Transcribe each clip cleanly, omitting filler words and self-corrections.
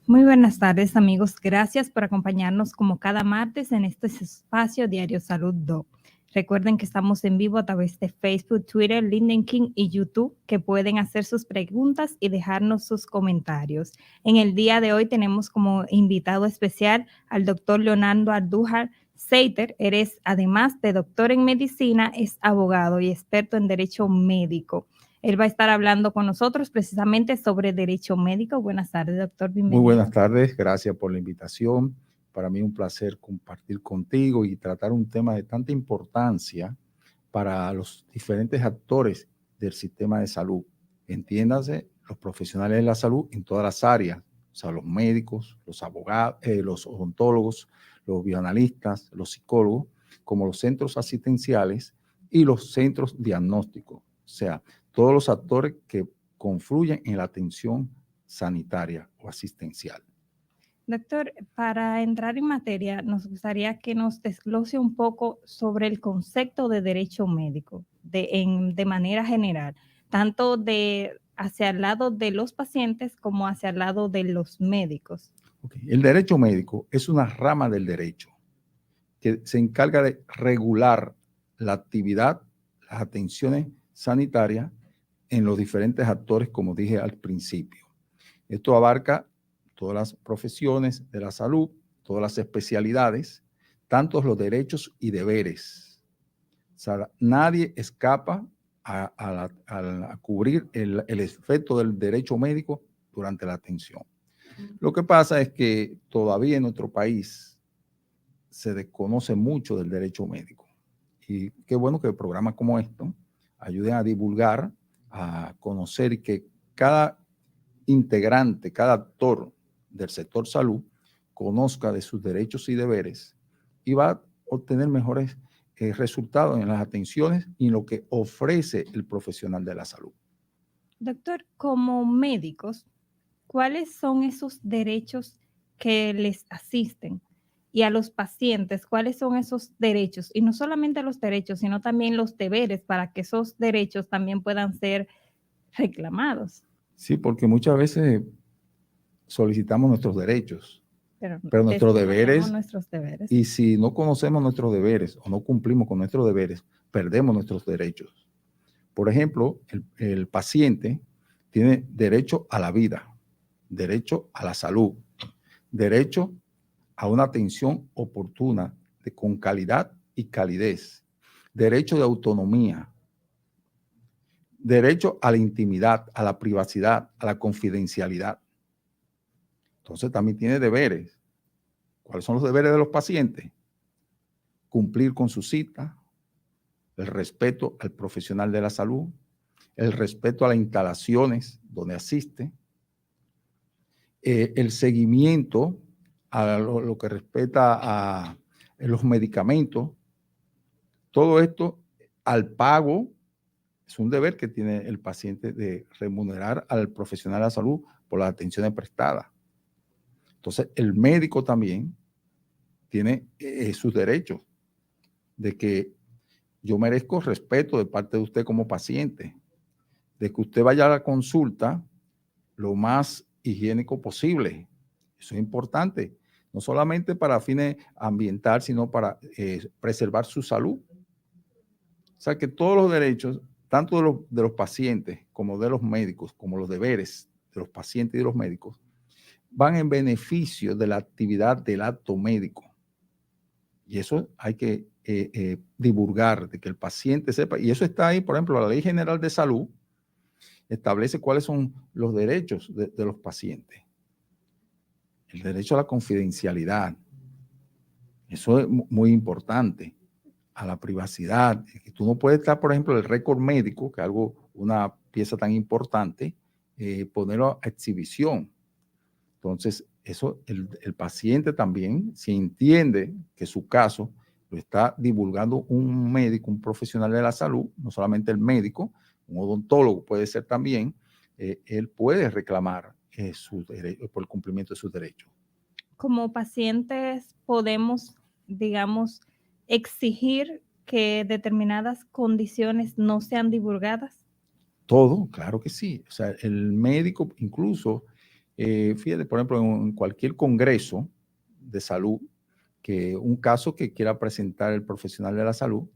Muy buenas tardes, amigos. Gracias por acompañarnos como cada martes en este espacio Diario Salud Do. Recuerden que estamos en vivo a través de Facebook, Twitter, LinkedIn y YouTube, que pueden hacer sus preguntas y dejarnos sus comentarios. En el día de hoy tenemos como invitado especial al doctor Leonardo Andújar Seiter. Eres, además de doctor en medicina, es abogado y experto en derecho médico. Él va a estar hablando con nosotros precisamente sobre derecho médico. Buenas tardes, doctor. Bienvenido. Muy buenas tardes, gracias por la invitación. Para mí es un placer compartir contigo y tratar un tema de tanta importancia para los diferentes actores del sistema de salud. Entiéndase, los profesionales de la salud en todas las áreas, o sea, los médicos, los abogados, los odontólogos, los bioanalistas, los psicólogos, como los centros asistenciales y los centros diagnósticos, o sea, todos los actores que confluyen en la atención sanitaria o asistencial. Doctor, para entrar en materia, nos gustaría que nos desglose un poco sobre el concepto de derecho médico, de manera general, tanto hacia el lado de los pacientes como hacia el lado de los médicos. Okay. El derecho médico es una rama del derecho que se encarga de regular la actividad, las atenciones sanitarias en los diferentes actores, como dije al principio. Esto abarca todas las profesiones de la salud, todas las especialidades, tanto los derechos y deberes. O sea, nadie escapa a cubrir el efecto del derecho médico durante la atención. Lo que pasa es que todavía en nuestro país se desconoce mucho del derecho médico. Y qué bueno que programas como esto ayuden a divulgar, a conocer y que cada integrante, cada actor del sector salud conozca de sus derechos y deberes y va a obtener mejores resultados en las atenciones y en lo que ofrece el profesional de la salud. Doctor, como médicos, ¿cuáles son esos derechos que les asisten? Y a los pacientes, ¿cuáles son esos derechos? Y no solamente los derechos, sino también los deberes para que esos derechos también puedan ser reclamados. Sí, porque muchas veces solicitamos nuestros derechos, pero nuestros deberes, y si no conocemos nuestros deberes o no cumplimos con nuestros deberes, perdemos nuestros derechos. Por ejemplo, el paciente tiene derecho a la vida, derecho a la salud, derecho a una atención oportuna, con calidad y calidez, derecho de autonomía, derecho a la intimidad, a la privacidad, a la confidencialidad. Entonces también tiene deberes. ¿Cuáles son los deberes de los pacientes? Cumplir con su cita, el respeto al profesional de la salud, el respeto a las instalaciones donde asiste, el seguimiento a lo que respecta a los medicamentos. Todo esto al pago, es un deber que tiene el paciente de remunerar al profesional de la salud por las atenciones prestadas. Entonces, el médico también tiene sus derechos de que yo merezco respeto de parte de usted como paciente, de que usted vaya a la consulta lo más higiénico posible. Eso es importante, no solamente para fines ambientales, sino para preservar su salud. O sea que todos los derechos, tanto de los pacientes como de los médicos, como los deberes de los pacientes y de los médicos, van en beneficio de la actividad del acto médico. Y eso hay que divulgar, de que el paciente sepa. Y eso está ahí, por ejemplo, la Ley General de Salud establece cuáles son los derechos de los pacientes. El derecho a la confidencialidad. Eso es muy importante. A la privacidad. Tú no puedes estar, por ejemplo, el récord médico, que es una pieza tan importante, ponerlo a exhibición. Entonces, eso el paciente también, si entiende que su caso lo está divulgando un médico, un profesional de la salud, no solamente el médico, un odontólogo puede ser también, él puede reclamar por el cumplimiento de sus derechos. Como pacientes podemos, digamos, exigir que determinadas condiciones no sean divulgadas. Todo, claro que sí. O sea, el médico incluso Fíjate, por ejemplo, en cualquier congreso de salud, que un caso que quiera presentar el profesional de la salud,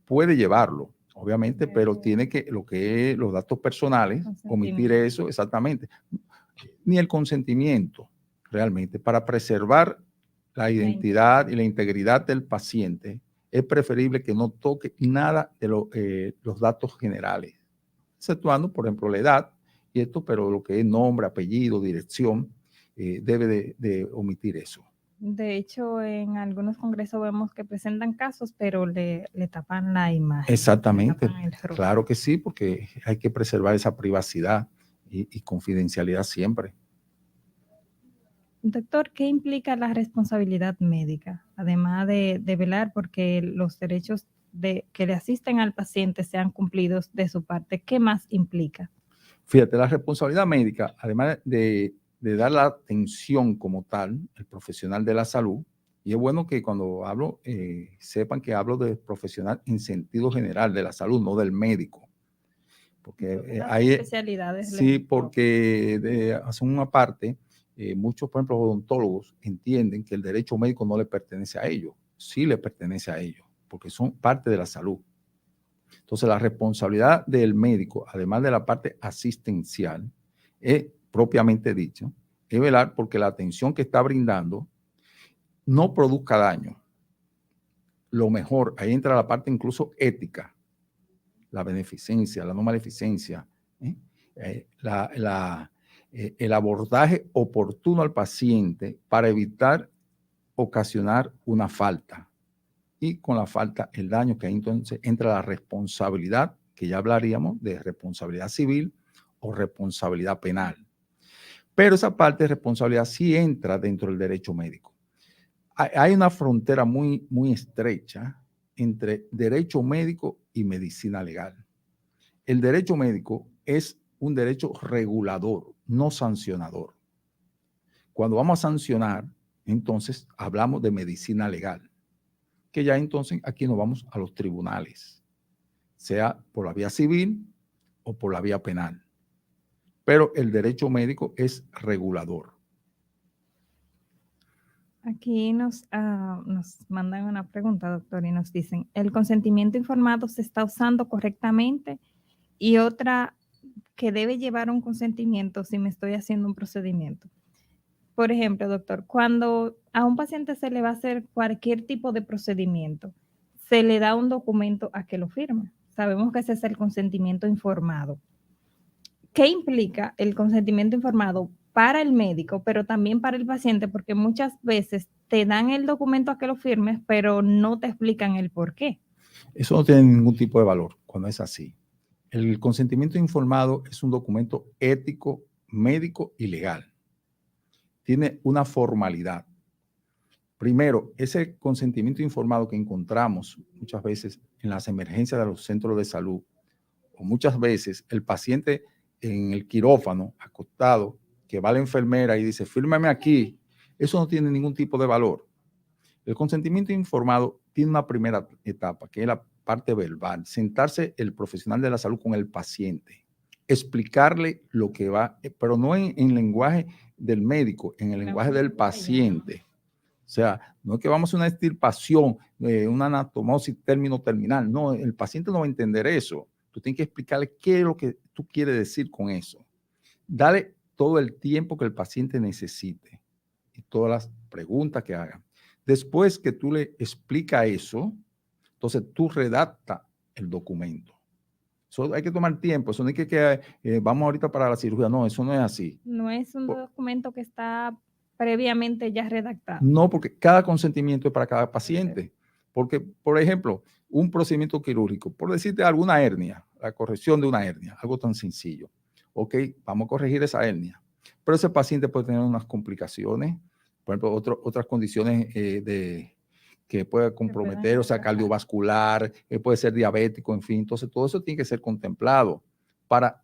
puede llevarlo, obviamente, pero tiene que, lo que es los datos personales, omitir eso exactamente. Ni el consentimiento, realmente, para preservar la identidad y la integridad del paciente, es preferible que no toque nada de los datos generales, exceptuando, por ejemplo, la edad y esto, pero lo que es nombre, apellido, dirección, debe de omitir eso. De hecho, en algunos congresos vemos que presentan casos, pero le tapan la imagen. Exactamente, claro que sí, porque hay que preservar esa privacidad y confidencialidad siempre. Doctor, ¿qué implica la responsabilidad médica? Además de velar porque los derechos que le asisten al paciente sean cumplidos de su parte, ¿qué más implica? Fíjate, la responsabilidad médica, además de dar la atención como tal, el profesional de la salud, y es bueno que cuando hablo, sepan que hablo de profesional en sentido general de la salud, no del médico. Porque hay especialidades. Sí, porque hace una parte, muchos, por ejemplo, odontólogos entienden que el derecho médico no le pertenece a ellos. Sí le pertenece a ellos, porque son parte de la salud. Entonces, la responsabilidad del médico, además de la parte asistencial, es propiamente dicho, es velar porque la atención que está brindando no produzca daño. Lo mejor, ahí entra la parte incluso ética, la beneficencia, la no maleficencia, el abordaje oportuno al paciente para evitar ocasionar una falta. Y con la falta, el daño, que ahí entonces entra la responsabilidad, que ya hablaríamos de responsabilidad civil o responsabilidad penal. Pero esa parte de responsabilidad sí entra dentro del derecho médico. Hay una frontera muy, muy estrecha entre derecho médico y medicina legal. El derecho médico es un derecho regulador, no sancionador. Cuando vamos a sancionar, entonces hablamos de medicina legal, que ya entonces aquí nos vamos a los tribunales, sea por la vía civil o por la vía penal. Pero el derecho médico es regulador. Aquí nos mandan una pregunta, doctor, y nos dicen, ¿el consentimiento informado se está usando correctamente? Y otra, que debe llevar un consentimiento si me estoy haciendo un procedimiento. Por ejemplo, doctor, cuando a un paciente se le va a hacer cualquier tipo de procedimiento, se le da un documento a que lo firme. Sabemos que ese es el consentimiento informado. ¿Qué implica el consentimiento informado para el médico, pero también para el paciente? Porque muchas veces te dan el documento a que lo firmes, pero no te explican el por qué. Eso no tiene ningún tipo de valor cuando es así. El consentimiento informado es un documento ético, médico y legal. Tiene una formalidad. Primero, ese consentimiento informado que encontramos muchas veces en las emergencias de los centros de salud, o muchas veces el paciente en el quirófano, acostado, que va la enfermera y dice, fírmame aquí, eso no tiene ningún tipo de valor. El consentimiento informado tiene una primera etapa, que es la parte verbal, sentarse el profesional de la salud con el paciente, explicarle lo que va, pero no en lenguaje del médico, en el lenguaje del paciente. O sea, no es que vamos a una extirpación, una anastomosis término terminal. No, el paciente no va a entender eso. Tú tienes que explicarle qué es lo que tú quieres decir con eso. Dale todo el tiempo que el paciente necesite y todas las preguntas que haga. Después que tú le explicas eso, entonces tú redactas el documento. Eso hay que tomar tiempo. Eso no es que vamos ahorita para la cirugía. No, eso no es así. No es un documento que está previamente ya redactado. No, porque cada consentimiento es para cada paciente. Porque, por ejemplo, un procedimiento quirúrgico, por decirte alguna hernia, la corrección de una hernia, algo tan sencillo. Ok, vamos a corregir esa hernia. Pero ese paciente puede tener unas complicaciones, por ejemplo, otras condiciones que puede comprometer, o sea, cardiovascular, puede ser diabético, en fin. Entonces, todo eso tiene que ser contemplado para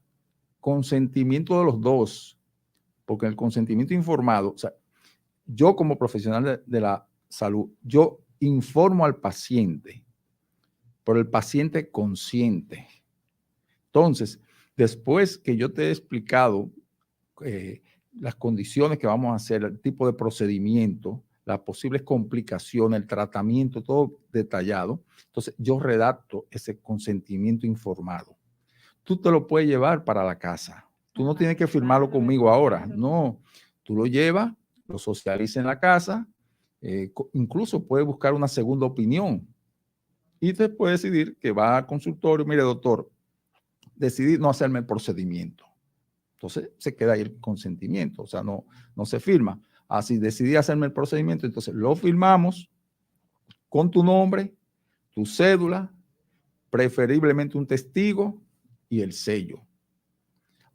consentimiento de los dos. Porque el consentimiento informado, o sea, yo como profesional de la salud, yo informo al paciente, pero el paciente consciente. Entonces, después que yo te he explicado las condiciones que vamos a hacer, el tipo de procedimiento, las posibles complicaciones, el tratamiento, todo detallado. Entonces, yo redacto ese consentimiento informado. Tú te lo puedes llevar para la casa. Tú no tienes que firmarlo conmigo ahora. No, tú lo llevas, lo socializas en la casa, incluso puedes buscar una segunda opinión y te puedes decidir que va al consultorio. Mire, doctor, decidí no hacerme el procedimiento. Entonces se queda ahí el consentimiento, o sea, no se firma. Así decidí hacerme el procedimiento, entonces lo firmamos con tu nombre, tu cédula, preferiblemente un testigo y el sello.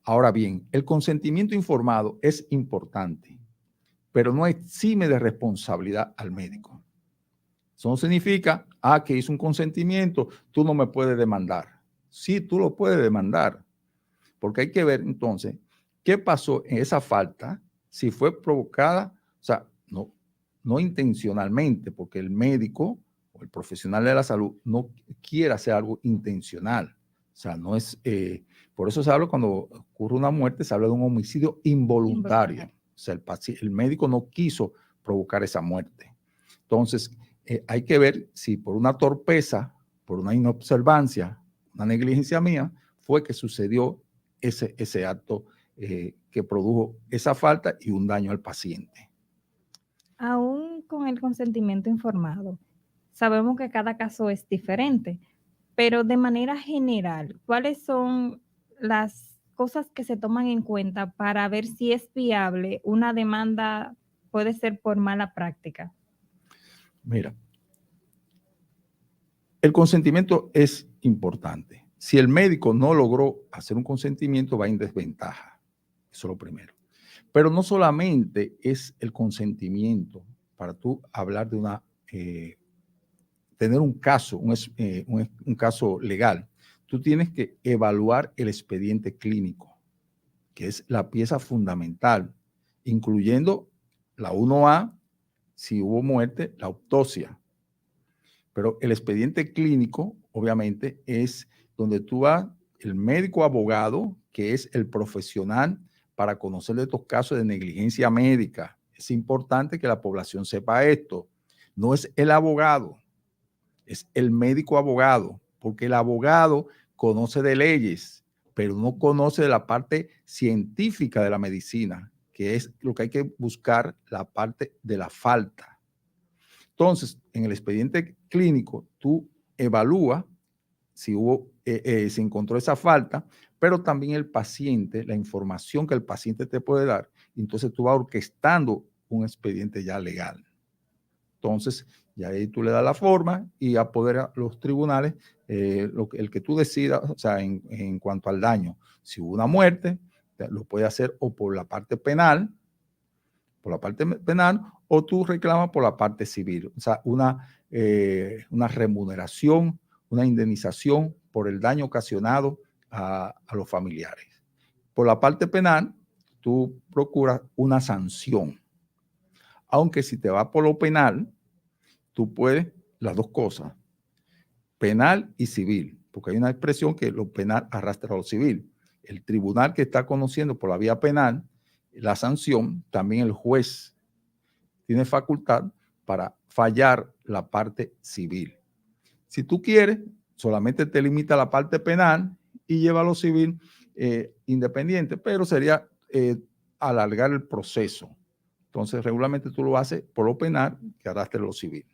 Ahora bien, el consentimiento informado es importante, pero no exime de responsabilidad al médico. Eso no significa, que hizo un consentimiento, tú no me puedes demandar. Sí, tú lo puedes demandar, porque hay que ver entonces qué pasó en esa falta, si fue provocada, o sea, no intencionalmente, porque el médico o el profesional de la salud no quiere hacer algo intencional. O sea, no es, por eso se habla cuando ocurre una muerte, se habla de un homicidio involuntario. O sea, el médico no quiso provocar esa muerte. Entonces, hay que ver si por una torpeza, por una inobservancia, una negligencia mía, fue que sucedió ese acto que produjo esa falta y un daño al paciente. Aún con el consentimiento informado, sabemos que cada caso es diferente, pero de manera general, ¿cuáles son las cosas que se toman en cuenta para ver si es viable una demanda, puede ser por mala práctica? Mira, el consentimiento es importante. Si el médico no logró hacer un consentimiento, va en desventaja. Eso es lo primero. Pero no solamente es el consentimiento para tú hablar de tener un caso, un caso legal. Tú tienes que evaluar el expediente clínico, que es la pieza fundamental, incluyendo la 1A, si hubo muerte, la autopsia. Pero el expediente clínico, obviamente, es donde tú vas, el médico abogado, que es el profesional para conocer de estos casos de negligencia médica. Es importante que la población sepa esto. No es el abogado, es el médico abogado, porque el abogado conoce de leyes, pero no conoce de la parte científica de la medicina, que es lo que hay que buscar, la parte de la falta. Entonces, en el expediente clínico, tú evalúas si se encontró esa falta, pero también el paciente, la información que el paciente te puede dar, entonces tú vas orquestando un expediente ya legal. Entonces, ya ahí tú le das la forma y apodera a los tribunales el que tú decidas, o sea, en cuanto al daño. Si hubo una muerte, lo puede hacer o por la parte penal, o tú reclamas por la parte civil. O sea, una remuneración, una indemnización por el daño ocasionado a los familiares. Por la parte penal, tú procuras una sanción. Aunque si te vas por lo penal, tú puedes las dos cosas, penal y civil, porque hay una expresión que lo penal arrastra a lo civil. El tribunal que está conociendo por la vía penal la sanción, también el juez tiene facultad para fallar la parte civil. Si tú quieres, solamente te limita a la parte penal y lleva a lo civil independiente, pero sería alargar el proceso. Entonces, regularmente tú lo haces por lo penal que arrastre lo civil.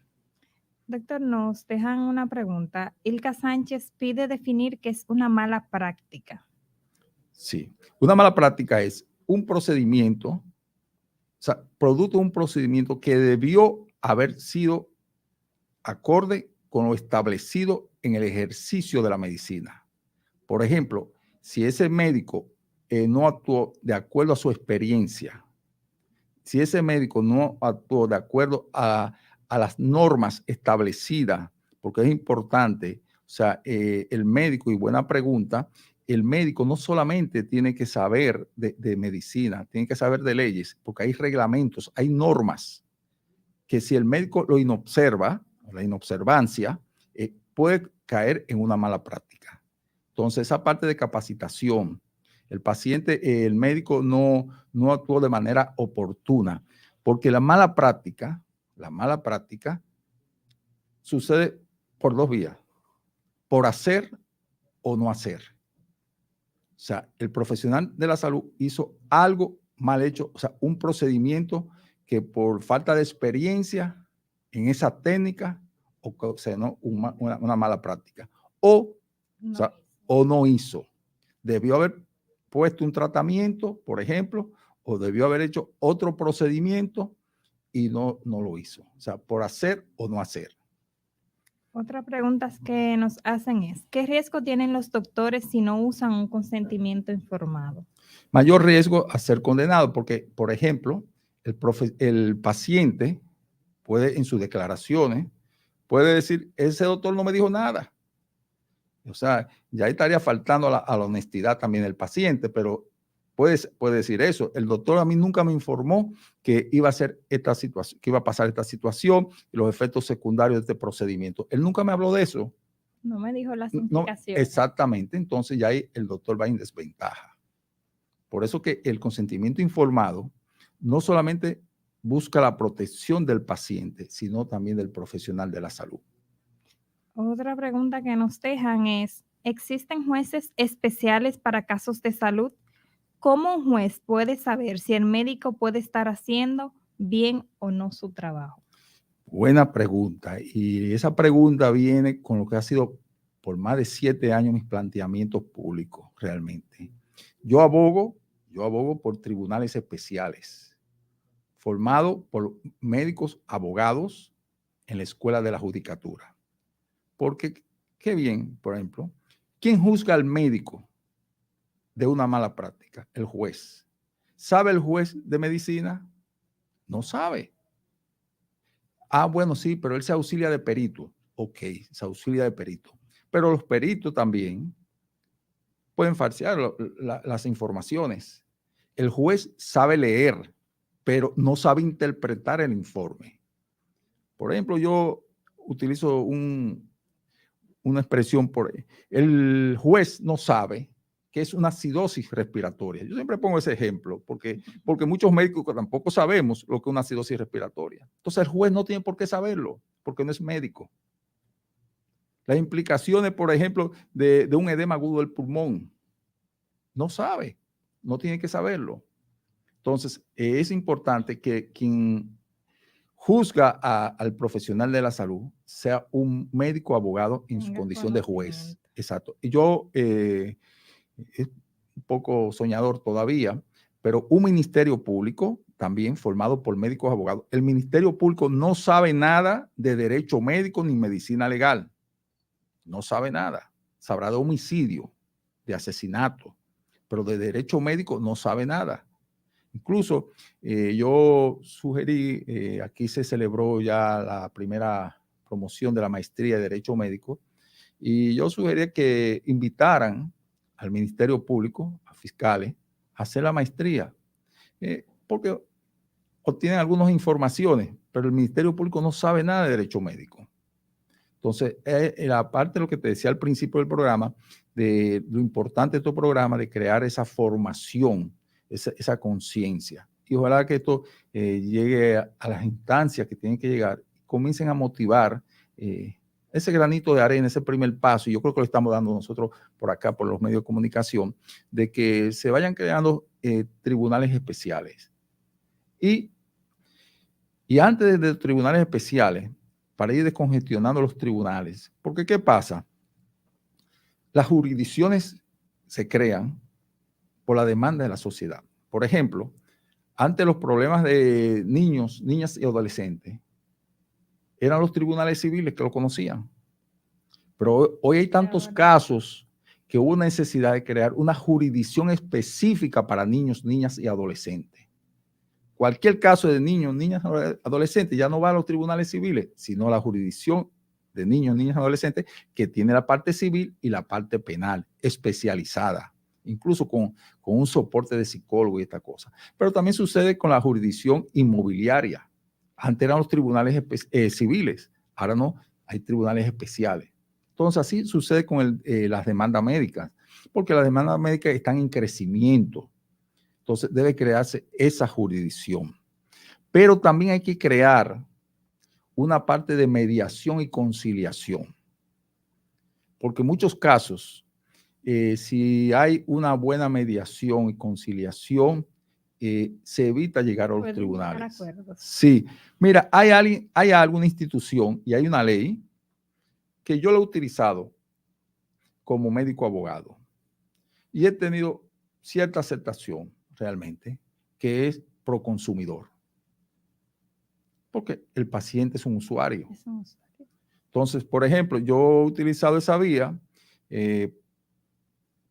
Doctor, nos dejan una pregunta. Ilka Sánchez pide definir qué es una mala práctica. Sí, una mala práctica es un procedimiento, o sea, producto de un procedimiento que debió haber sido acorde con lo establecido en el ejercicio de la medicina. Por ejemplo, si ese médico no actuó de acuerdo a su experiencia, si ese médico no actuó de acuerdo a las normas establecidas, porque es importante, o sea, el médico, y buena pregunta, el médico no solamente tiene que saber de medicina, tiene que saber de leyes, porque hay reglamentos, hay normas, que si el médico lo inobserva, la inobservancia, puede caer en una mala práctica. Entonces, esa parte de capacitación, El paciente, el médico no actuó de manera oportuna, porque la mala práctica sucede por dos vías, por hacer o no hacer. O sea, el profesional de la salud hizo algo mal hecho, o sea, un procedimiento que por falta de experiencia en esa técnica ocasionó una mala práctica. O sea, o no hizo. Debió haber puesto un tratamiento, por ejemplo, o debió haber hecho otro procedimiento y no lo hizo. O sea, por hacer o no hacer. Otra pregunta que nos hacen es, ¿qué riesgo tienen los doctores si no usan un consentimiento informado? Mayor riesgo a ser condenado porque, por ejemplo, el paciente puede en sus declaraciones, puede decir, ese doctor no me dijo nada. O sea, ya estaría faltando a la honestidad también del paciente, pero puede decir eso. El doctor a mí nunca me informó que iba a ser esta situación, que iba a pasar esta situación y los efectos secundarios de este procedimiento. Él nunca me habló de eso. No me dijo las No, implicaciones. exactamente. Entonces ya ahí el doctor va en desventaja. Por eso que el consentimiento informado no solamente busca la protección del paciente, sino también del profesional de la salud. Otra pregunta que nos dejan es, ¿existen jueces especiales para casos de salud? ¿Cómo un juez puede saber si el médico puede estar haciendo bien o no su trabajo? Buena pregunta. Y esa pregunta viene con lo que ha sido por más de 7 años mis planteamientos públicos realmente. Yo abogo por tribunales especiales, formados por médicos abogados en la escuela de la judicatura. Porque, qué bien, por ejemplo, ¿quién juzga al médico de una mala práctica? El juez. ¿Sabe el juez de medicina? No sabe. Ah, bueno, sí, pero él se auxilia de perito. Ok, se auxilia de perito. Pero los peritos también pueden falsear las informaciones. El juez sabe leer, pero no sabe interpretar el informe. Por ejemplo, yo utilizo una expresión por ahí. El juez no sabe que es una acidosis respiratoria. Yo siempre pongo ese ejemplo porque muchos médicos tampoco sabemos lo que es una acidosis respiratoria. Entonces el juez no tiene por qué saberlo porque no es médico. Las implicaciones, por ejemplo, de un edema agudo del pulmón, no sabe, no tiene que saberlo. Entonces es importante que quien juzga al profesional de la salud sea un médico abogado en su condición de juez. Exacto. Y yo, es un poco soñador todavía, pero un ministerio público también formado por médicos abogados. El ministerio público no sabe nada de derecho médico ni medicina legal. No sabe nada. Sabrá de homicidio, de asesinato, pero de derecho médico no sabe nada. Incluso yo sugerí, aquí se celebró ya la primera promoción de la maestría de Derecho Médico, y yo sugerí que invitaran al Ministerio Público, a fiscales, a hacer la maestría, porque obtienen algunas informaciones, pero el Ministerio Público no sabe nada de Derecho Médico. Entonces, aparte de lo que te decía al principio del programa, de lo importante de este programa, de crear esa formación, esa conciencia. Y ojalá que esto llegue a las instancias que tienen que llegar y comiencen a motivar ese granito de arena, ese primer paso, y yo creo que lo estamos dando nosotros por acá, por los medios de comunicación, de que se vayan creando tribunales especiales. Y antes de tribunales especiales, para ir descongestionando los tribunales, porque ¿qué pasa? Las jurisdicciones se crean por la demanda de la sociedad. Por ejemplo, ante los problemas de niños, niñas y adolescentes, eran los tribunales civiles que lo conocían. Pero hoy hay tantos casos que hubo necesidad de crear una jurisdicción específica para niños, niñas y adolescentes. Cualquier caso de niños, niñas, adolescentes ya no va a los tribunales civiles, sino a la jurisdicción de niños, niñas, adolescentes que tiene la parte civil y la parte penal especializada, incluso con un soporte de psicólogo y esta cosa. Pero también sucede con la jurisdicción inmobiliaria. Antes eran los tribunales civiles, ahora no, hay tribunales especiales. Entonces así sucede con las demandas médicas. porque las demandas médicas están en crecimiento. Entonces debe crearse esa jurisdicción. Pero también hay que crear una parte de mediación y conciliación. Porque en muchos casos, si hay una buena mediación y conciliación, se evita llegar a los tribunales. Sí, mira, hay alguna institución y hay una ley que yo la he utilizado como médico abogado y he tenido cierta aceptación realmente, que es pro consumidor. Porque el paciente es un usuario. Entonces, por ejemplo, yo he utilizado esa vía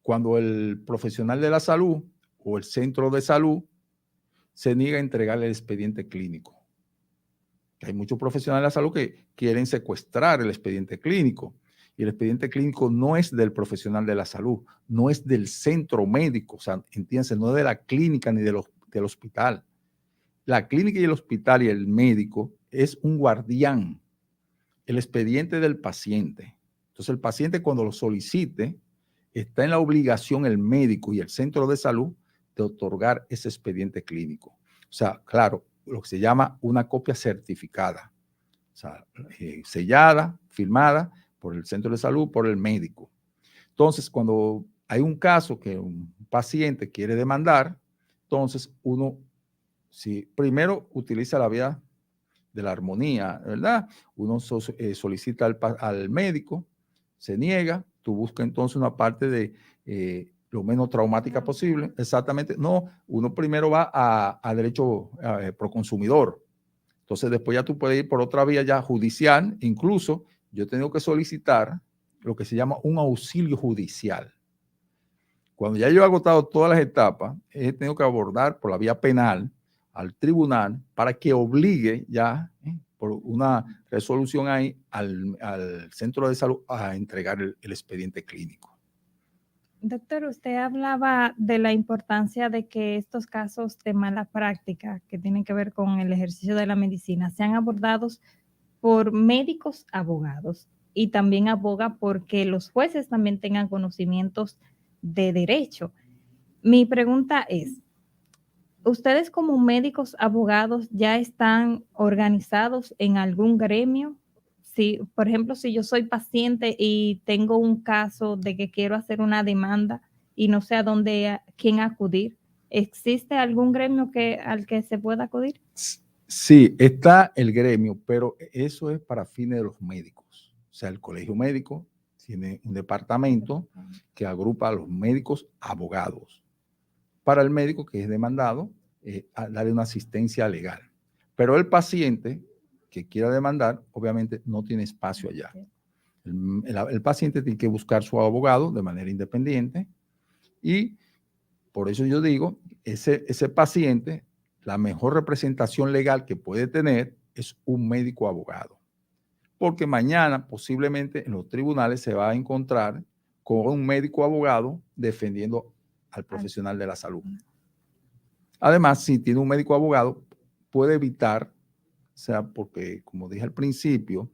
cuando el profesional de la salud o el centro de salud se niega a entregarle el expediente clínico. Hay muchos profesionales de la salud que quieren secuestrar el expediente clínico y el expediente clínico no es del profesional de la salud, no es del centro médico, o sea, entiéndase, no es de la clínica ni del hospital. La clínica y el hospital y el médico es un guardián, el expediente del paciente. Entonces el paciente cuando lo solicite está en la obligación el médico y el centro de salud de otorgar ese expediente clínico. O sea, claro, lo que se llama una copia certificada, o sea, sellada, firmada por el centro de salud, por el médico. Entonces, cuando hay un caso que un paciente quiere demandar, entonces uno, si primero utiliza la vía de la armonía, ¿verdad? Uno solicita al médico, se niega, tú buscas entonces una parte de lo menos traumática posible. Exactamente. No, uno primero va a derecho pro consumidor. Entonces después ya tú puedes ir por otra vía ya judicial. Incluso yo he tenido que solicitar lo que se llama un auxilio judicial. Cuando ya yo he agotado todas las etapas, he tenido que abordar por la vía penal al tribunal para que obligue ya por una resolución ahí al centro de salud a entregar el expediente clínico. Doctor, usted hablaba de la importancia de que estos casos de mala práctica que tienen que ver con el ejercicio de la medicina sean abordados por médicos abogados y también aboga porque los jueces también tengan conocimientos de derecho. Mi pregunta es, ¿ustedes como médicos abogados ya están organizados en algún gremio? Si, por ejemplo, si yo soy paciente y tengo un caso de que quiero hacer una demanda y no sé a quién acudir, ¿existe algún gremio al que se pueda acudir? Sí, está el gremio, pero eso es para fines de los médicos. O sea, el colegio médico tiene un departamento que agrupa a los médicos abogados. Para el médico que es demandado, darle una asistencia legal. Pero el paciente que quiera demandar, obviamente no tiene espacio allá. El paciente tiene que buscar su abogado de manera independiente y por eso yo digo, ese paciente, la mejor representación legal que puede tener es un médico abogado. Porque mañana posiblemente en los tribunales se va a encontrar con un médico abogado defendiendo al profesional de la salud. Además, si tiene un médico abogado, puede evitar, o sea, porque como dije al principio,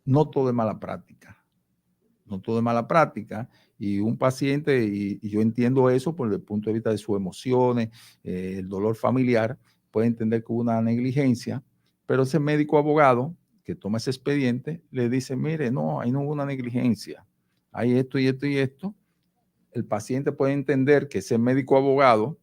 no todo es mala práctica. No todo es mala práctica. Y un paciente, y yo entiendo eso por el punto de vista de sus emociones, el dolor familiar, puede entender que hubo una negligencia, pero ese médico abogado que toma ese expediente le dice, mire, no, ahí no hubo una negligencia, hay esto y esto y esto. El paciente puede entender que ese médico abogado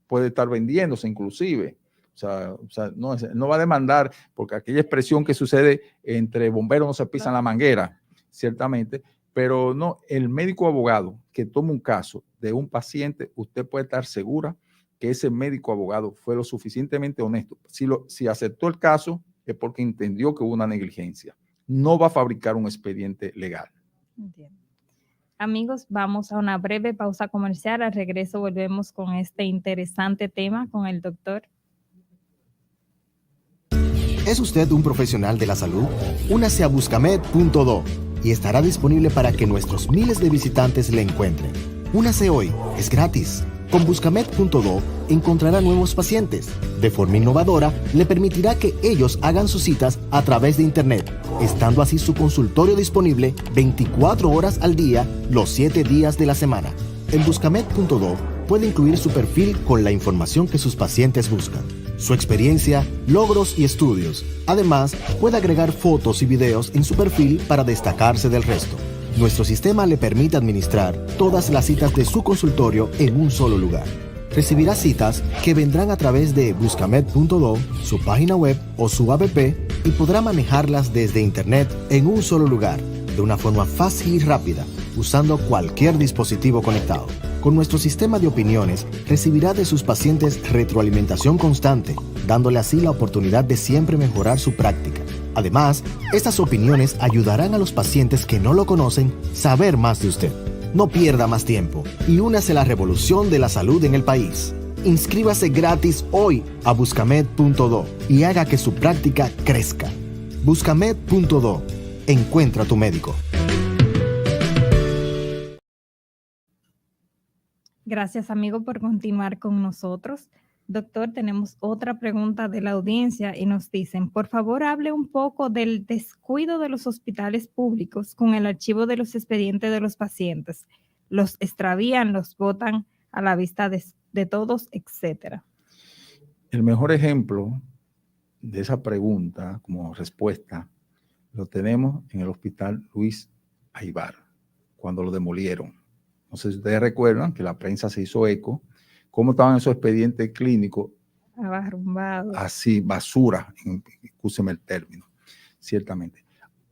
puede estar vendiéndose inclusive. O sea no va a demandar porque aquella expresión que sucede entre bomberos no se pisan la manguera, ciertamente, pero no, el médico abogado que toma un caso de un paciente, usted puede estar segura que ese médico abogado fue lo suficientemente honesto. Si aceptó el caso es porque entendió que hubo una negligencia. No va a fabricar un expediente legal. Entiendo. Amigos, vamos a una breve pausa comercial. Al regreso volvemos con este interesante tema con el doctor. ¿Es usted un profesional de la salud? Únase a Buscamed.do y estará disponible para que nuestros miles de visitantes le encuentren. Únase hoy, es gratis. Con Buscamed.do encontrará nuevos pacientes. De forma innovadora, le permitirá que ellos hagan sus citas a través de Internet. estando así su consultorio disponible 24 horas al día, los 7 días de la semana. En Buscamed.do puede incluir su perfil con la información que sus pacientes buscan, su experiencia, logros y estudios. Además, puede agregar fotos y videos en su perfil para destacarse del resto. Nuestro sistema le permite administrar todas las citas de su consultorio en un solo lugar. Recibirá citas que vendrán a través de Buscamed.do, su página web o su app y podrá manejarlas desde internet en un solo lugar, de una forma fácil y rápida, usando cualquier dispositivo conectado. Con nuestro sistema de opiniones, recibirá de sus pacientes retroalimentación constante, dándole así la oportunidad de siempre mejorar su práctica. Además, estas opiniones ayudarán a los pacientes que no lo conocen saber más de usted. No pierda más tiempo y únase a la revolución de la salud en el país. Inscríbase gratis hoy a Buscamed.do y haga que su práctica crezca. Buscamed.do. Encuentra a tu médico. Gracias, amigo, por continuar con nosotros. Doctor, tenemos otra pregunta de la audiencia y nos dicen, por favor, hable un poco del descuido de los hospitales públicos con el archivo de los expedientes de los pacientes. Los extravían, los botan a la vista de todos, etcétera. El mejor ejemplo de esa pregunta como respuesta lo tenemos en el Hospital Luis Aybar, cuando lo demolieron. No sé si ustedes recuerdan que la prensa se hizo eco, cómo estaban esos expedientes clínicos Abarrumbados. así, basura, excúseme el término, ciertamente.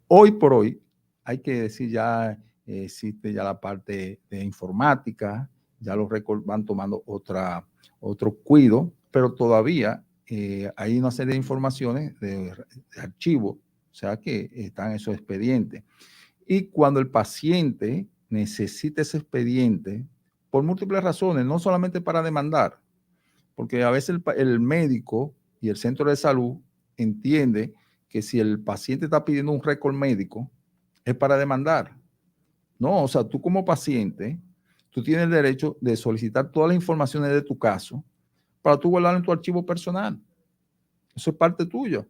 Hoy por hoy, hay que decir, ya existe ya la parte de informática, ya los récords van tomando otro cuidado, pero todavía hay una serie de informaciones de archivo, o sea que están esos expedientes. Y cuando el paciente necesita ese expediente, por múltiples razones, no solamente para demandar, porque a veces el médico y el centro de salud entiende que si el paciente está pidiendo un récord médico, es para demandar. No, o sea, tú como paciente, tú tienes el derecho de solicitar todas las informaciones de tu caso para tú guardarlo en tu archivo personal. Eso es parte tuya.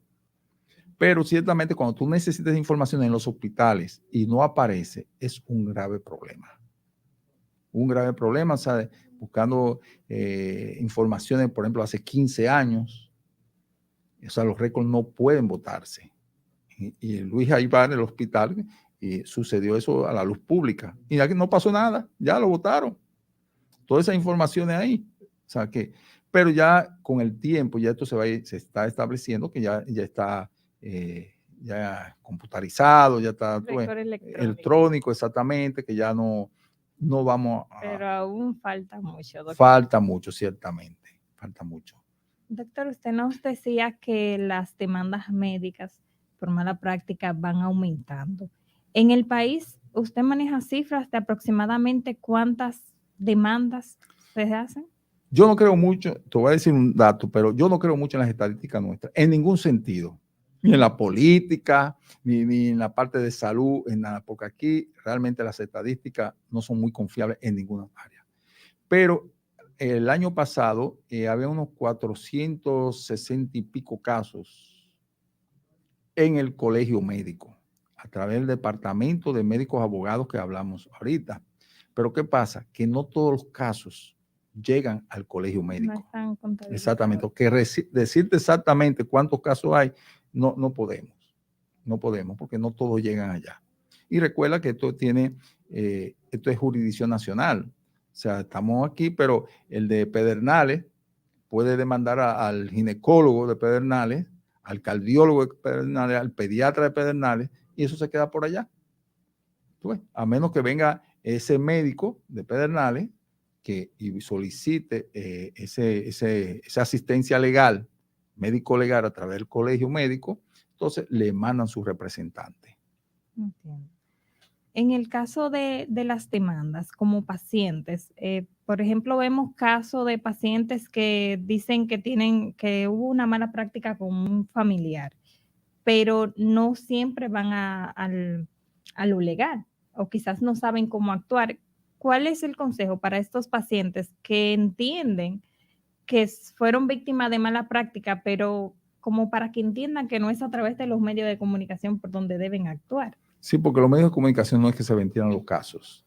Pero ciertamente cuando tú necesitas información en los hospitales y no aparece, es un grave problema. Un grave problema, o sea, buscando informaciones, por ejemplo, hace 15 años, o sea, los récords no pueden botarse. Y Luis Aybar, el hospital, sucedió eso a la luz pública. Y aquí no pasó nada, ya lo botaron. Toda esa información ahí. O sea que, pero ya con el tiempo, ya esto se está estableciendo que ya está ya computarizado, ya está electrónico, exactamente, que ya no vamos a... Pero aún falta mucho, doctor. Falta mucho, ciertamente, falta mucho. Doctor, usted nos decía que las demandas médicas por mala práctica van aumentando. En el país, ¿usted maneja cifras de aproximadamente cuántas demandas se hacen? Yo no creo mucho, te voy a decir un dato, pero yo no creo mucho en las estadísticas nuestras, en ningún sentido. Ni en la política, ni en la parte de salud, en nada, porque aquí realmente las estadísticas no son muy confiables en ninguna área. Pero el año pasado había unos 460 y pico casos en el colegio médico, a través del departamento de médicos abogados que hablamos ahorita. Pero ¿qué pasa? Que no todos los casos llegan al colegio médico. No están contabilizados. Exactamente, porque decirte exactamente cuántos casos hay, no podemos, porque no todos llegan allá. Y recuerda que esto es jurisdicción nacional. O sea, estamos aquí, pero el de Pedernales puede demandar al ginecólogo de Pedernales, al cardiólogo de Pedernales, al pediatra de Pedernales, y eso se queda por allá. Pues, a menos que venga ese médico de Pedernales y solicite esa asistencia legal, médico legal a través del colegio médico, entonces le mandan su representante. Entiendo. En el caso de las demandas como pacientes, por ejemplo, vemos casos de pacientes que dicen que hubo una mala práctica con un familiar, pero no siempre van a lo legal o quizás no saben cómo actuar. ¿Cuál es el consejo para estos pacientes que entienden que fueron víctimas de mala práctica, pero como para que entiendan que no es a través de los medios de comunicación por donde deben actuar. Sí, porque los medios de comunicación no es que se ventilan los casos.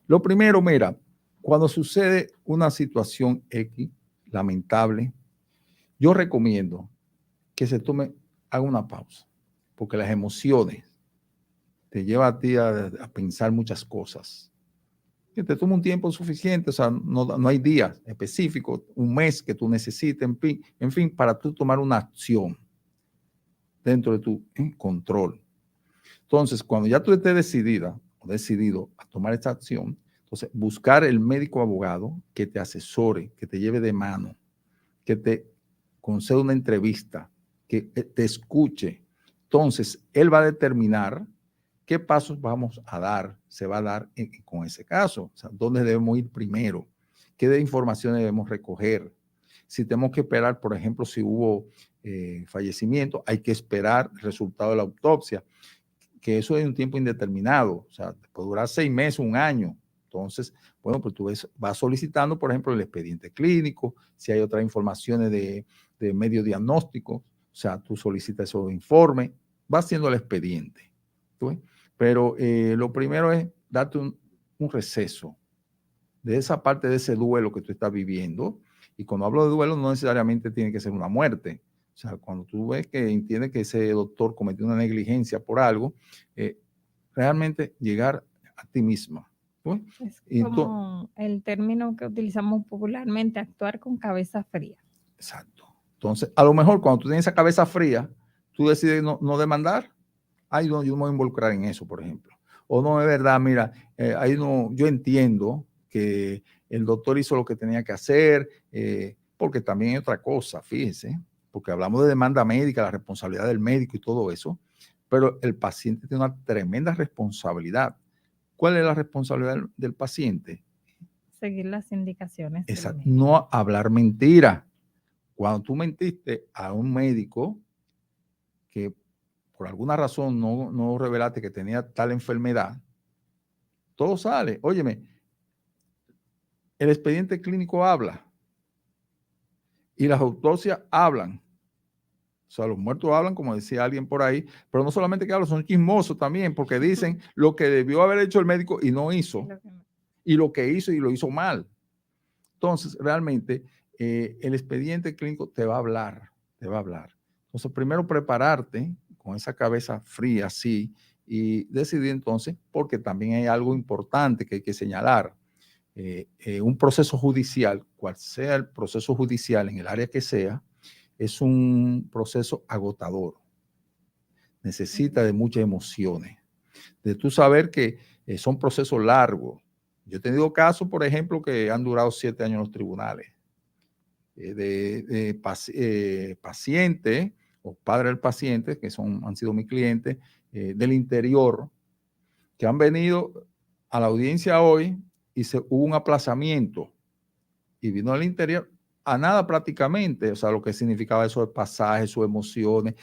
Lo primero, mira, cuando sucede una situación X lamentable, yo recomiendo que se haga una pausa, porque las emociones te llevan a ti a pensar muchas cosas. Que te tome un tiempo suficiente, o sea, no hay días específicos, un mes que tú necesites, en fin, para tú tomar una acción dentro de tu control. Entonces, cuando ya tú estés decidida o decidido a tomar esta acción, entonces buscar el médico abogado que te asesore, que te lleve de mano, que te conceda una entrevista, que te escuche. Entonces, él va a determinar qué pasos vamos a dar, se va a dar con ese caso. O sea, dónde debemos ir primero, qué de informaciones debemos recoger. Si tenemos que esperar, por ejemplo, si hubo fallecimiento, hay que esperar el resultado de la autopsia, que eso es un tiempo indeterminado, o sea, puede durar 6 meses, un año. Entonces, bueno, pues tú vas solicitando, por ejemplo, el expediente clínico, si hay otras informaciones de medio diagnóstico, o sea, tú solicitas esos informes, vas haciendo el expediente. ¿Sí? Pero lo primero es darte un receso de esa parte de ese duelo que tú estás viviendo. Y cuando hablo de duelo, no necesariamente tiene que ser una muerte. O sea, cuando tú ves que entiendes que ese doctor cometió una negligencia por algo, realmente llegar a ti misma. ¿Sí? Es como el término que utilizamos popularmente, actuar con cabeza fría. Exacto. Entonces, a lo mejor cuando tú tienes esa cabeza fría, tú decides no demandar. Ay, no, yo no me voy a involucrar en eso, por ejemplo. O no, es verdad, mira, ahí no, yo entiendo que el doctor hizo lo que tenía que hacer, porque también hay otra cosa, fíjense, porque hablamos de demanda médica, la responsabilidad del médico y todo eso, pero el paciente tiene una tremenda responsabilidad. ¿Cuál es la responsabilidad del paciente? Seguir las indicaciones. Exacto, no hablar mentira. Cuando tú mentiste a un médico que por alguna razón no revelaste que tenía tal enfermedad, todo sale. Óyeme, el expediente clínico habla y las autopsias hablan. O sea, los muertos hablan, como decía alguien por ahí, pero no solamente que hablan, son chismosos también, porque dicen lo que debió haber hecho el médico y no hizo, y lo que hizo y lo hizo mal. Entonces, realmente, el expediente clínico te va a hablar, te va a hablar. Entonces, primero prepararte con esa cabeza fría, así, y decidir entonces, porque también hay algo importante que hay que señalar. Un proceso judicial, cual sea el proceso judicial en el área que sea, es un proceso agotador. Necesita de muchas emociones, de tú saber que son procesos largos. Yo he tenido casos, por ejemplo, que han durado 7 años en los tribunales, pacientes o padres del paciente, que han sido mis clientes, del interior, que han venido a la audiencia hoy y hubo un aplazamiento y vino al interior a nada prácticamente, o sea, lo que significaba eso de pasajes, sus emociones,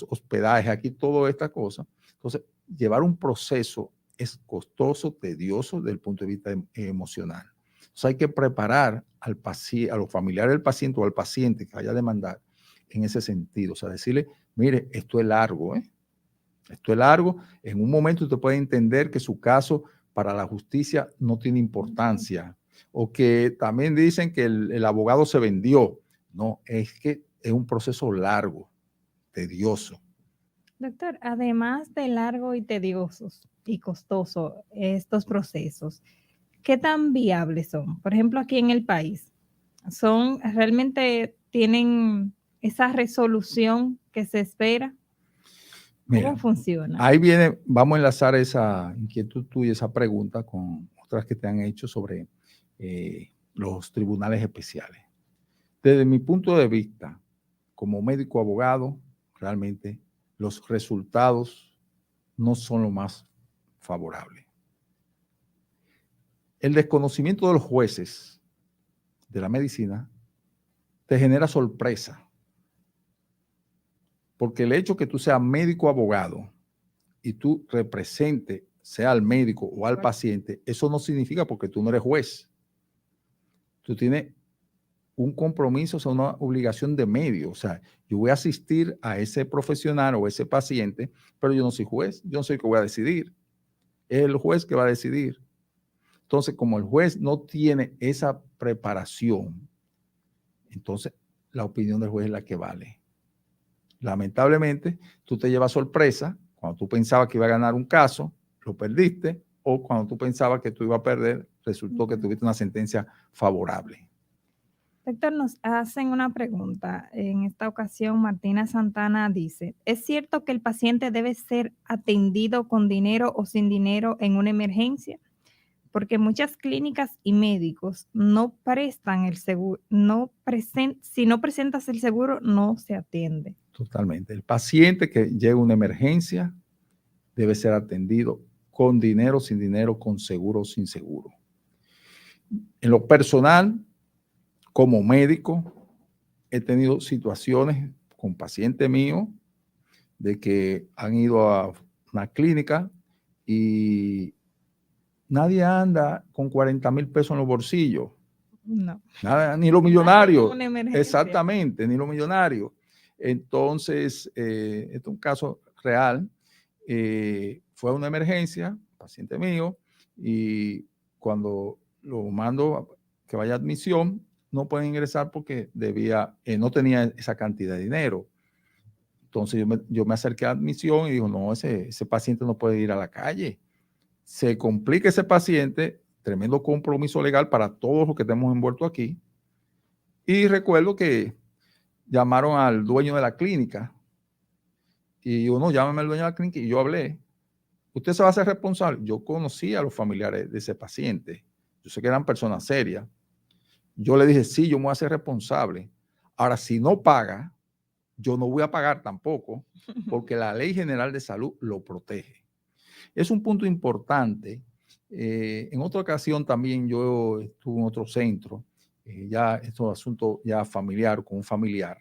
hospedaje, aquí, todas estas cosas. Entonces, llevar un proceso es costoso, tedioso desde el punto de vista emocional. Entonces, hay que preparar al paciente, a los familiares del paciente o al paciente que vaya a demandar en ese sentido. O sea, decirle, mire, esto es largo, esto es largo. En un momento usted puede entender que su caso para la justicia no tiene importancia, o que también dicen que el abogado se vendió. No, es que es un proceso largo, tedioso. Doctor, además de largo y tediosos y costoso estos procesos, ¿qué tan viables son? Por ejemplo, aquí en el país, ¿realmente tienen esa resolución que se espera? Mira, ¿cómo funciona? Ahí viene, vamos a enlazar esa inquietud tuya, esa pregunta con otras que te han hecho sobre los tribunales especiales. Desde mi punto de vista, como médico abogado, realmente los resultados no son lo más favorable. El desconocimiento de los jueces de la medicina te genera sorpresa, porque el hecho que tú seas médico abogado y tú representes, sea al médico o al paciente, eso no significa porque tú no eres juez. Tú tienes un compromiso, o sea, una obligación de medio. O sea, yo voy a asistir a ese profesional o ese paciente, pero yo no soy juez, yo no soy el que voy a decidir. Es el juez que va a decidir. Entonces, como el juez no tiene esa preparación, entonces la opinión del juez es la que vale. Lamentablemente, tú te llevas sorpresa cuando tú pensabas que iba a ganar un caso, lo perdiste, o cuando tú pensabas que tú ibas a perder, resultó que tuviste una sentencia favorable. Doctor, nos hacen una pregunta. En esta ocasión, Martina Santana dice, ¿es cierto que el paciente debe ser atendido con dinero o sin dinero en una emergencia? Porque muchas clínicas y médicos no prestan el seguro, si no presentas el seguro, no se atiende. Totalmente. El paciente que llega a una emergencia debe ser atendido con dinero, sin dinero, con seguro o sin seguro. En lo personal, como médico, he tenido situaciones con pacientes míos de que han ido a una clínica y nadie anda con 40,000 pesos en los bolsillos. No. Nada, ni los millonarios. Una emergencia. Exactamente, ni los millonarios. Entonces, este es un caso real. Fue una emergencia, paciente mío, y cuando lo mando a que vaya a admisión, no pueden ingresar porque no tenía esa cantidad de dinero. Entonces yo me acerqué a admisión y digo, no, ese paciente no puede ir a la calle. Se complica ese paciente, tremendo compromiso legal para todos los que estemos envueltos aquí. Y recuerdo que llamaron al dueño de la clínica y uno llámame al dueño de la clínica y yo hablé. Usted se va a hacer responsable. Yo conocí a los familiares de ese paciente. Yo sé que eran personas serias. Yo le dije, sí, yo me voy a hacer responsable. Ahora, si no paga, yo no voy a pagar tampoco, porque la Ley General de Salud lo protege. Es un punto importante. En otra ocasión también yo estuve en otro centro, ya esto es asunto ya familiar, con un familiar,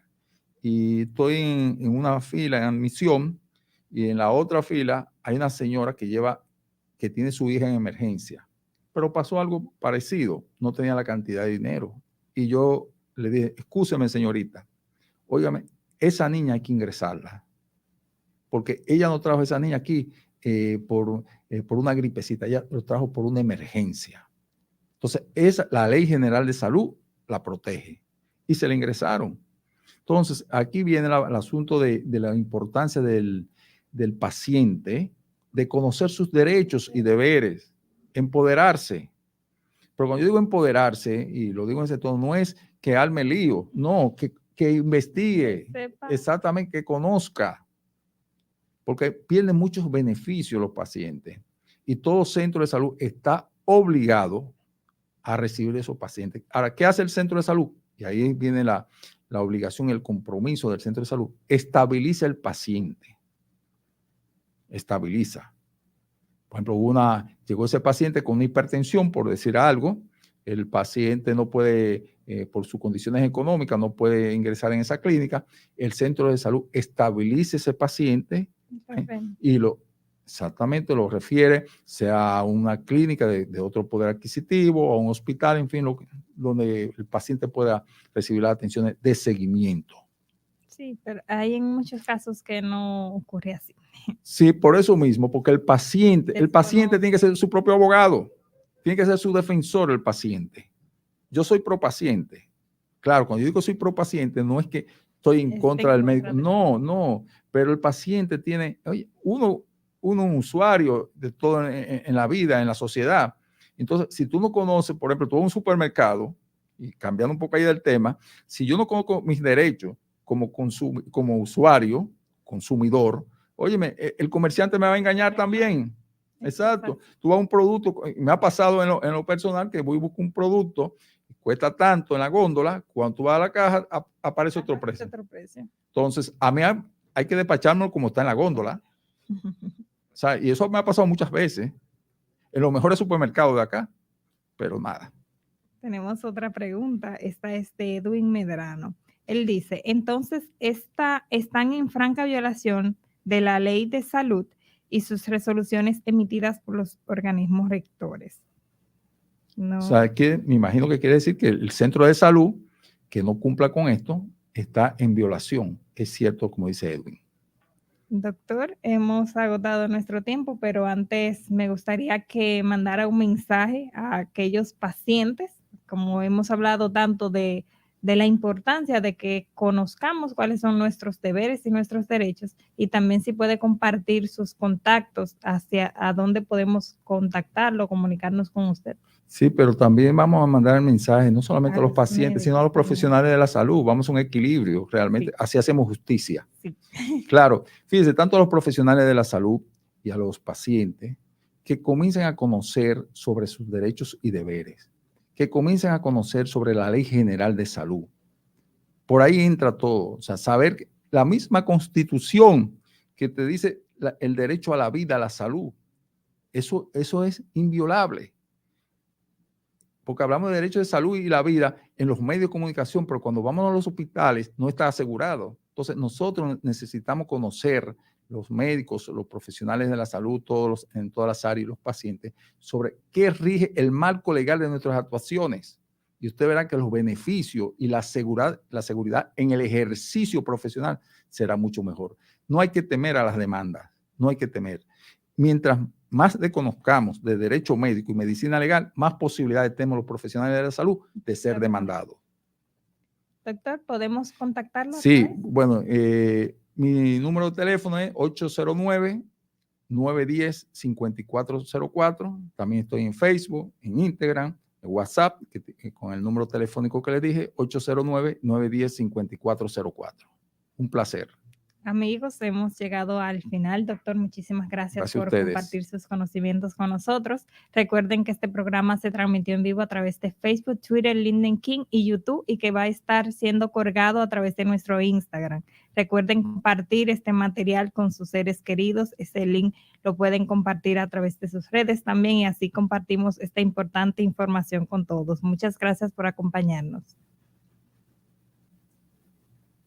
y estoy en una fila en admisión y en la otra fila hay una señora que tiene su hija en emergencia, pero pasó algo parecido, no tenía la cantidad de dinero. Y yo le dije, excúseme señorita, óigame, esa niña hay que ingresarla, porque ella no trajo a esa niña aquí por una gripecita, ella lo trajo por una emergencia. Entonces, la Ley General de Salud la protege y se le ingresaron. Entonces, aquí viene el asunto de la importancia del paciente, de conocer sus derechos y deberes, empoderarse. Pero cuando yo digo empoderarse, y lo digo en ese tono, no es que arme lío, no, que investigue, exactamente, que conozca, porque pierden muchos beneficios los pacientes. Y todo centro de salud está obligado a recibir esos pacientes. Ahora, ¿qué hace el centro de salud? Y ahí viene la obligación, el compromiso del centro de salud. Estabiliza el paciente. Estabiliza. Por ejemplo, llegó ese paciente con una hipertensión, por decir algo. El paciente no puede, por sus condiciones económicas, no puede ingresar en esa clínica. El centro de salud estabiliza ese paciente y exactamente lo refiere, sea a una clínica de otro poder adquisitivo o a un hospital, en fin, donde el paciente pueda recibir las atenciones de seguimiento. Sí, pero hay en muchos casos que no ocurre así. Sí, por eso mismo, porque el paciente tiene que ser su propio abogado, tiene que ser su defensor el paciente. Yo soy pro paciente. Claro, cuando yo digo soy pro paciente, no es que estoy en contra del médico. No, pero el paciente tiene, oye, uno un usuario de todo en la vida, en la sociedad. Entonces, si tú no conoces, por ejemplo, tú vas a un supermercado, y cambiando un poco ahí del tema, si yo no conozco mis derechos como usuario, consumidor, óyeme, el comerciante me va a engañar también. Exacto. Tú vas a un producto, me ha pasado en lo personal que voy y busco un producto, cuesta tanto en la góndola, cuando tú vas a la caja aparece otro precio. Entonces, a mí hay que despachármelo como está en la góndola. O sea, y eso me ha pasado muchas veces en los mejores supermercados de acá, pero nada. Tenemos otra pregunta. Esta es de Edwin Medrano. Él dice, entonces, están en franca violación de la ley de salud y sus resoluciones emitidas por los organismos rectores. No. O sea, me imagino que quiere decir que el centro de salud que no cumpla con esto está en violación. Es cierto, como dice Edwin. Doctor, hemos agotado nuestro tiempo, pero antes me gustaría que mandara un mensaje a aquellos pacientes, como hemos hablado tanto de la importancia de que conozcamos cuáles son nuestros deberes y nuestros derechos, y también si puede compartir sus contactos hacia a dónde podemos contactarlo, comunicarnos con usted. Sí, pero también vamos a mandar el mensaje no solamente a los pacientes, médicos, sino a los profesionales de la salud. Vamos a un equilibrio, realmente. Sí. Así hacemos justicia. Sí. Claro, fíjense, tanto a los profesionales de la salud y a los pacientes que comiencen a conocer sobre sus derechos y deberes, que comiencen a conocer sobre la Ley General de Salud. Por ahí entra todo. O sea, saber que la misma Constitución que te dice el derecho a la vida, a la salud, eso es inviolable. Porque hablamos de derecho de salud y la vida en los medios de comunicación, pero cuando vamos a los hospitales no está asegurado. Entonces nosotros necesitamos conocer, los médicos, los profesionales de la salud, en todas las áreas y los pacientes, sobre qué rige el marco legal de nuestras actuaciones. Y usted verá que los beneficios y la seguridad en el ejercicio profesional será mucho mejor. No hay que temer a las demandas, no hay que temer. Mientras más desconozcamos de derecho médico y medicina legal, más posibilidades tenemos los profesionales de la salud de ser demandados. Doctor, ¿podemos contactarlo? Sí, bueno, mi número de teléfono es 809-910-5404. También estoy en Facebook, en Instagram, en WhatsApp, con el número telefónico que les dije, 809-910-5404. Un placer. Amigos, hemos llegado al final. Doctor, muchísimas gracias por compartir sus conocimientos con nosotros. Recuerden que este programa se transmitió en vivo a través de Facebook, Twitter, LinkedIn y YouTube, y que va a estar siendo colgado a través de nuestro Instagram. Recuerden compartir este material con sus seres queridos. Ese link lo pueden compartir a través de sus redes también, y así compartimos esta importante información con todos. Muchas gracias por acompañarnos.